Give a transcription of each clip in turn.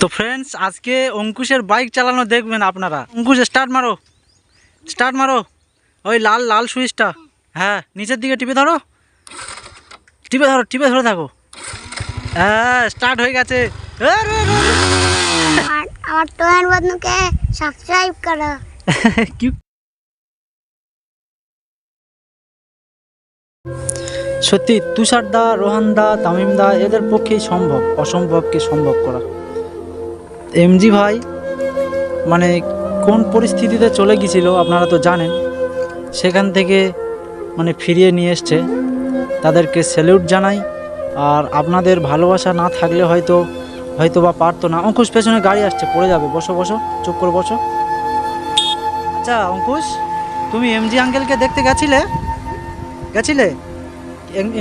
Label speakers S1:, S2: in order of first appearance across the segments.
S1: তো ফ্রেন্ডস, আজকে অঙ্কুশের বাইক চালানো দেখবেন আপনারা। অঙ্কুশ, স্টার্ট মারো, স্টার্ট মারো। ওই লাল লাল সুইচটা, হ্যাঁ, নিচের দিকে টিপে ধরো, টিপে ধরো, টিপে ধরে থাকো। হ্যাঁ, স্টার্ট হয়ে গেছে।
S2: আমার টোয়েন বন্ধুকে সাবস্ক্রাইব করো।
S1: কি সত্যি তুষার দা, রোহান দা, তামিম দা এদের পক্ষেই সম্ভব অসম্ভবকে সম্ভব করা। এমজি ভাই মানে কোন পরিস্থিতিতে চলে গিয়েছিল আপনারা তো জানেন, সেখান থেকে মানে ফিরিয়ে নিয়ে এসছে। তাদেরকে স্যালিউট জানাই। আর আপনাদের ভালোবাসা না থাকলে হয়তো বা পারতো না। অঙ্কুশ, পেছনে গাড়ি আসছে, পড়ে যাবে, বসো বসো, চুপ করে বসো। আচ্ছা অঙ্কুশ, তুমি এমজি আঙ্কেলকে দেখতে গেছিলে?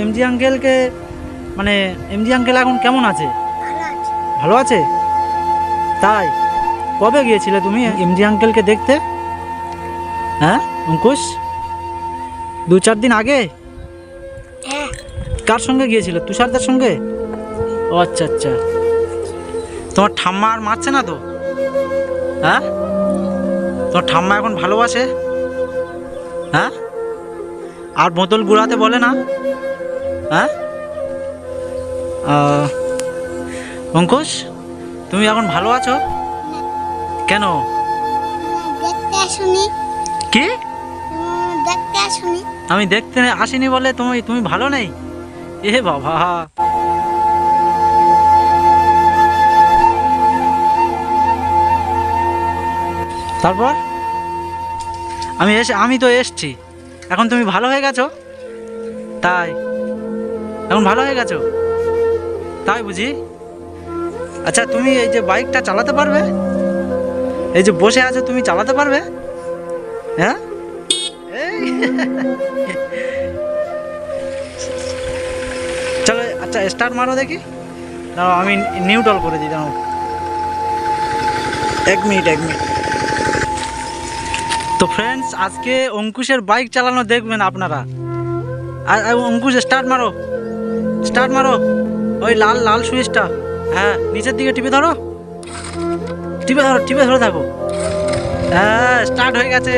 S1: এমজি আঙ্কেলকে মানে এমজি আঙ্কেল এখন কেমন আছে? ভালো আছে? তাই কবে গিয়েছিলে তুমি এমজি আঙ্কেলকে দেখতে? হ্যাঁ অঙ্কুশ, 2-4 দিন আগে? কার সঙ্গে গিয়েছিলে? তুষারদার সঙ্গে? ও আচ্ছা আচ্ছা। তোমার ঠাম্মা আর মারছে না তো? হ্যাঁ, তোমার ঠাম্মা এখন ভালোবাসে? হ্যাঁ, আর বোতল গুড়াতে বলে না? হ্যাঁ অঙ্কুশ, তুমি এখন ভালো আছো? কেন?
S2: দেখতে আসুনি।
S1: কি?
S2: দেখতে আসুনি।
S1: আমি দেখতে আসিনি বলে তুমি ভালো নেই? এ বাবা, তারপর আমি তো এসছি, এখন তুমি ভালো হয়ে গেছো? তাই এখন ভালো হয়ে গেছো তাই বুঝি? আচ্ছা, তুমি এই যে বাইকটা চালাতে পারবে? এই যে বসে আছো, তুমি চালাতে পারবে? হ্যাঁ, এই চলো, আচ্ছা স্টার্ট মারো দেখি। দাঁড়াও, আমি নিউট্রাল করে দিই, দাঁড়াও, 1 মিনিট। তো ফ্রেন্ডস, আজকে অঙ্কুশের বাইক চালানো দেখবেন আপনারা। আর অঙ্কুশ, স্টার্ট মারো, স্টার্ট মারো। ওই লাল লাল সুইচটা, হ্যাঁ, নিচের দিকে টিপে ধরো, টিপে ধরো, টিপে ধরে থাকো। হ্যাঁ, স্টার্ট হয়ে গেছে।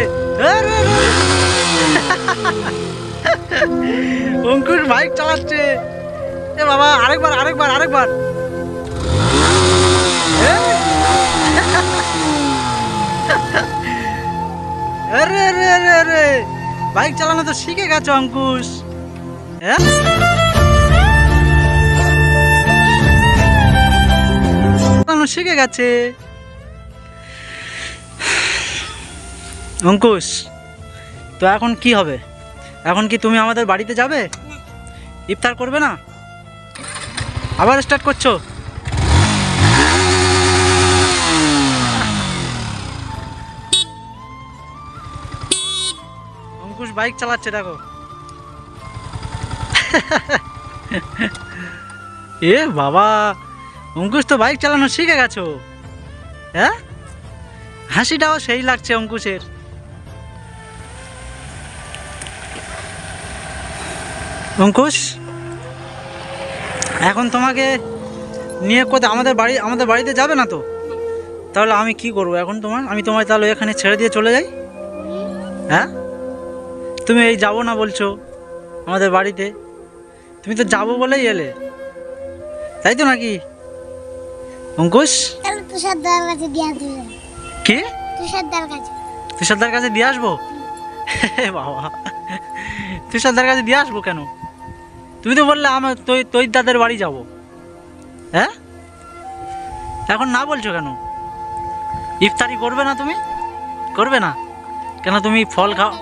S1: অঙ্কুশ বাইক চালাচ্ছে। এ বাবা, আরেকবার। আরে, বাইক চালানো তো শিখে গেছো অঙ্কুশ। হ্যাঁ, চালানো শিখে গেছে অঙ্কুশ। তো এখন কি হবে? এখন কি তুমি আমাদের বাড়িতে যাবে? ইফতার করবে না? আবার স্টার্ট করছো? অঙ্কুশ বাইক চালাচ্ছে, দেখো। এ বাবা, অঙ্কুশ তো বাইক চালানো শিখে গেছো। হ্যাঁ, হাসিটাও সেই লাগছে অঙ্কুশের। অঙ্কুশ, এখন তোমাকে নিয়ে কোথায় আমাদের বাড়িতে যাবে না তো? তাহলে আমি কি করবো এখন? আমি তোমায় তাহলে এখানে ছেড়ে দিয়ে চলে যাই? হ্যাঁ, তুমি এই যাবো না বলছো আমাদের বাড়িতে? তুমি তো যাবো বলেই এলে, তাই তো নাকি অঙ্কুশ?
S2: তাহলে তুষারদার কাছে দিয়ে আসবে।
S1: কি?
S2: তুষারদার কাছে
S1: দিয়ে আসবো? বাবা, তুষারদার কাছে দিয়ে আসবো কেন? তুমি তো বললে আমার তোই দাদের বাড়ি যাবো। হ্যাঁ, এখন না বলছো কেন? ইফতারি করবে না তুমি? করবে না কেন? তুমি ফল খাও।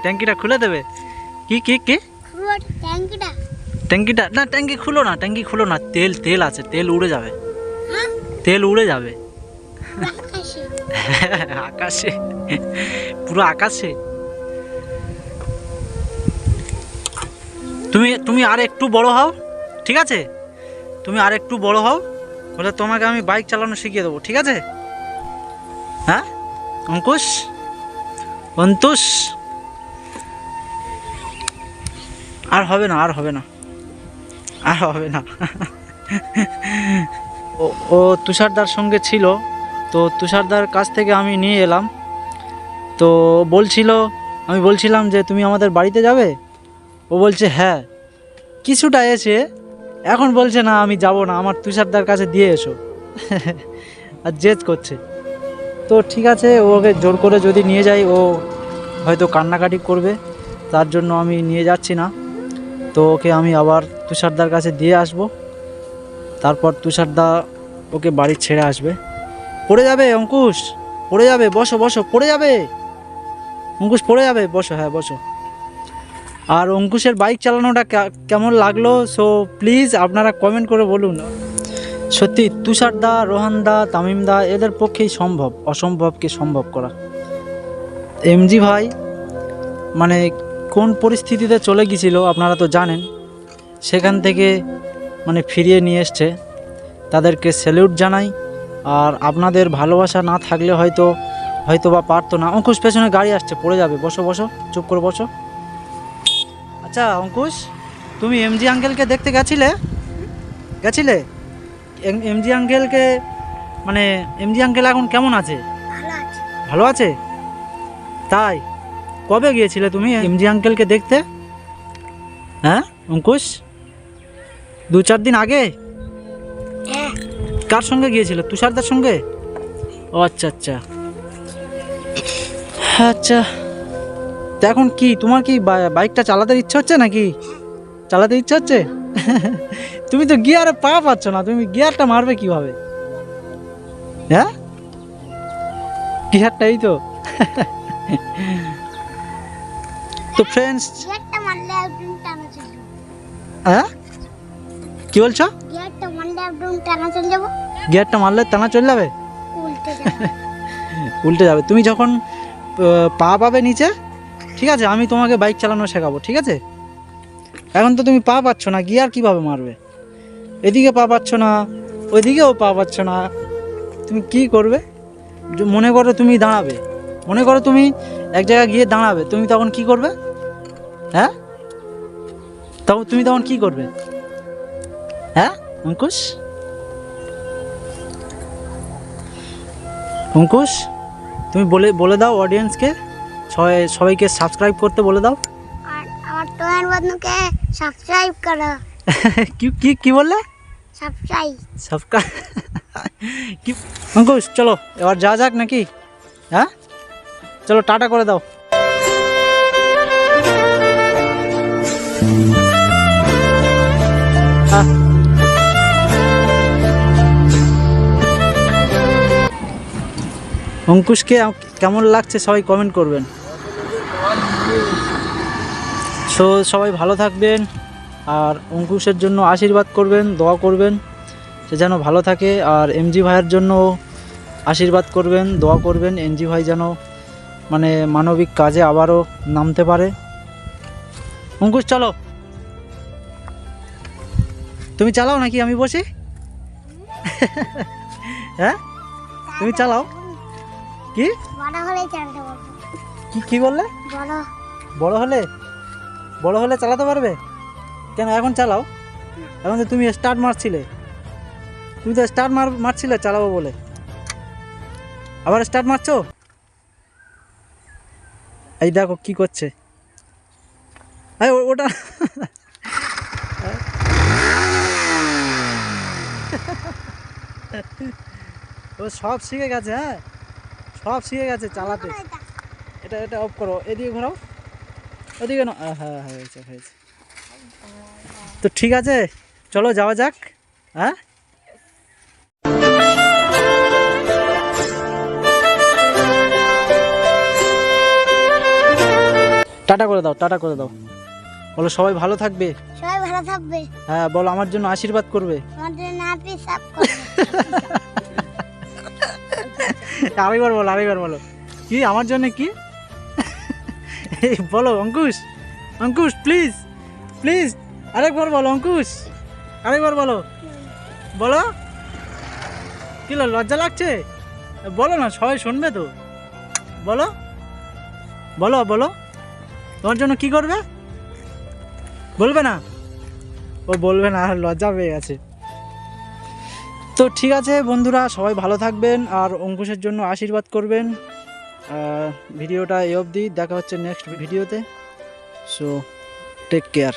S1: ট্যাঙ্কিটা খুলে দেবে? কি? ট্যাঙ্কিটা না, ট্যাঙ্কি খুলো না। তেল আছে, তেল উড়ে যাবে। তেল উড়ে যাবে আকাশে, পুরো আকাশে। তুমি আর একটু বড় হও, ঠিক আছে? তুমি আর একটু বড় হও, বলে তোমাকে আমি বাইক চালানো শিখিয়ে দেবো, ঠিক আছে? হ্যাঁ অঙ্কুশ, আর হবে না। ও ও তুষারদার সঙ্গে ছিল, তো তুষারদার কাছ থেকে আমি নিয়ে এলাম। তো বলছিল, আমি বলছিলাম যে তুমি আমাদের বাড়িতে যাবে। ও বলছে হ্যাঁ। কিছুটা এসে এখন বলছে না আমি যাব না, আমার তুষারদার কাছে দিয়ে এসো। আর জেদ করছে। তো ঠিক আছে, ওকে জোর করে যদি নিয়ে যাই ও হয়তো কান্নাকাটি করবে, তার জন্য আমি নিয়ে যাচ্ছি না। তো ওকে আমি আবার তুষারদার কাছে দিয়ে আসব, তারপর তুষারদা ওকে বাড়ি ছেড়ে আসবে। পড়ে যাবে অঙ্কুশ, পড়ে যাবে, বসো বসো, পড়ে যাবে অঙ্কুশ, পড়ে যাবে, বসো, হ্যাঁ বসো। আর অঙ্কুশের বাইক চালানোটা কেমন লাগলো, সো প্লিজ আপনারা কমেন্ট করে বলুন। সত্যি তুষারদা, রোহানদা, তামিমদা এদের পক্ষেই সম্ভব অসম্ভবকে সম্ভব করা। এমজি ভাই মানে কোন পরিস্থিতিতে চলে গিয়েছিল আপনারা তো জানেন, সেখান থেকে মানে ফিরিয়ে নিয়ে এসছে। তাদেরকে স্যালিউট জানাই। আর আপনাদের ভালোবাসা না থাকলে হয়তো বা পারতো না। অঙ্কুশ, পেছনে গাড়ি আসছে, পড়ে যাবে, বসো বসো, চুপ করে বসো। আচ্ছা অঙ্কুশ, তুমি এমজি আঙ্কেলকে দেখতে গেছিলে? এমজি আঙ্কেলকে মানে এমজি আঙ্কেল এখন কেমন আছে?
S2: ভালো আছে।
S1: ভালো আছে? তাই কবে গিয়েছিলে তুমি এমজি আঙ্কেলকে দেখতে? হ্যাঁ অঙ্কুশ, 2-4 দিন আগে?
S2: হ্যাঁ,
S1: কার সঙ্গে গিয়েছিল? তুষারদার সঙ্গে? ও আচ্ছা আচ্ছা আচ্ছা। তো এখন কি তোমার কি বাইকটা চালাতে ইচ্ছে হচ্ছে নাকি? চালাতে ইচ্ছে হচ্ছে? তুমি তো গিয়ারে পা পাচ্ছ না, তুমি গিয়ারটা মারবে কিভাবে? হ্যাঁ, গিয়ারটা এই তো। তো ফ্রেন্ডস,
S2: গিয়ারটা মারলে একদম টানা চলে যাবো।
S1: হ্যাঁ কি বলছো?
S2: গিয়ারটা মারলে একদম টানা চলে যাবো।
S1: গিয়ারটা মারলে টানা চলে যাবে?
S2: উল্টে যাবে।
S1: উল্টে যাবে। তুমি যখন পা পাবে নিচে, ঠিক আছে, আমি তোমাকে বাইক চালানো শেখাবো, ঠিক আছে? এখন তো তুমি পা পাচ্ছ না, গিয়ার কিভাবে মারবে? এদিকে পা পাচ্ছ না, ওইদিকেও পা পাচ্ছ না, তুমি কি করবে? মনে করো তুমি দাঁড়াবে, মনে করো তুমি এক জায়গায় গিয়ে দাঁড়াবে, তুমি তখন কি করবে? হ্যাঁ, তুমি তখন কি করবে? হ্যাঁ অঙ্কুশ, অঙ্কুশ তুমি বলে দাও অডিয়েন্সকে, সবাইকে সাবস্ক্রাইব করতে বলে দাও।
S2: আর আমার তোমার বন্ধুকে সাবস্ক্রাইব করো।
S1: কি কি কি বললে?
S2: সাবস্ক্রাইব।
S1: কি অঙ্কুশ, চলো এবার যা যাক নাকি? হ্যাঁ চলো, টাটা করে দাও। অঙ্কুশকে কেমন লাগছে সবাই কমেন্ট করবেন। সো সবাই ভালো থাকবেন, আর অঙ্কুশের জন্য আশীর্বাদ করবেন, দোয়া করবেন সে যেন ভালো থাকে। আর এমজি ভাইয়ের জন্য আশীর্বাদ করবেন, দোয়া করবেন, এমজি ভাই যেন মানে মানবিক কাজে আবারও নামতে পারে। অঙ্কুশ চলো, তুমি চালাও নাকি আমি বসি? হ্যাঁ তুমি চালাও। কি
S2: বড় হলেই চালাতে পারবো।
S1: কি বললে?
S2: বড়
S1: বড় হলে চালাতে পারবে? কেন এখন চালাও? এখন তো তুমি স্টার্ট মারছিলে, মারছিলে চালাবো বলে, আবার স্টার্ট মারছো। এই দেখো কি করছে, ওটা ও সব শিখে গেছে। হ্যাঁ সব শিখে গেছে চালাতে। এটা অফ করো, এদিকে ঘোরাও, ওদিকে না, হ্যাঁ হয়েছে। তো ঠিক আছে, চলো যাওয়া যাক। হ্যাঁ টাটা করে দাও, টাটা করে দাও, বলো সবাই ভালো থাকবে।
S2: সবাই ভালো থাকবে।
S1: হ্যাঁ বলো আমার জন্য আশীর্বাদ করবে।
S2: আমাদের নাতি সাপ করবে।
S1: আরেকবার বলো কি আমার জন্য কি? এই বলো অঙ্কুশ, প্লিজ আরেকবার বলো অঙ্কুশ, আরেকবার বলো কি লজ্জা লাগছে? বলো না, সবাই শুনবে তো, বলো তোমার জন্য কি করবে? বলবে না? ও বলবে না, আর লজ্জা পেয়ে গেছে। তো ঠিক আছে বন্ধুরা, সবাই ভালো থাকবেন আর অঙ্কুশের জন্য আশীর্বাদ করবেন। ভিডিওটা এই অবধি, দেখা হচ্ছে নেক্সট ভিডিওতে। So take care.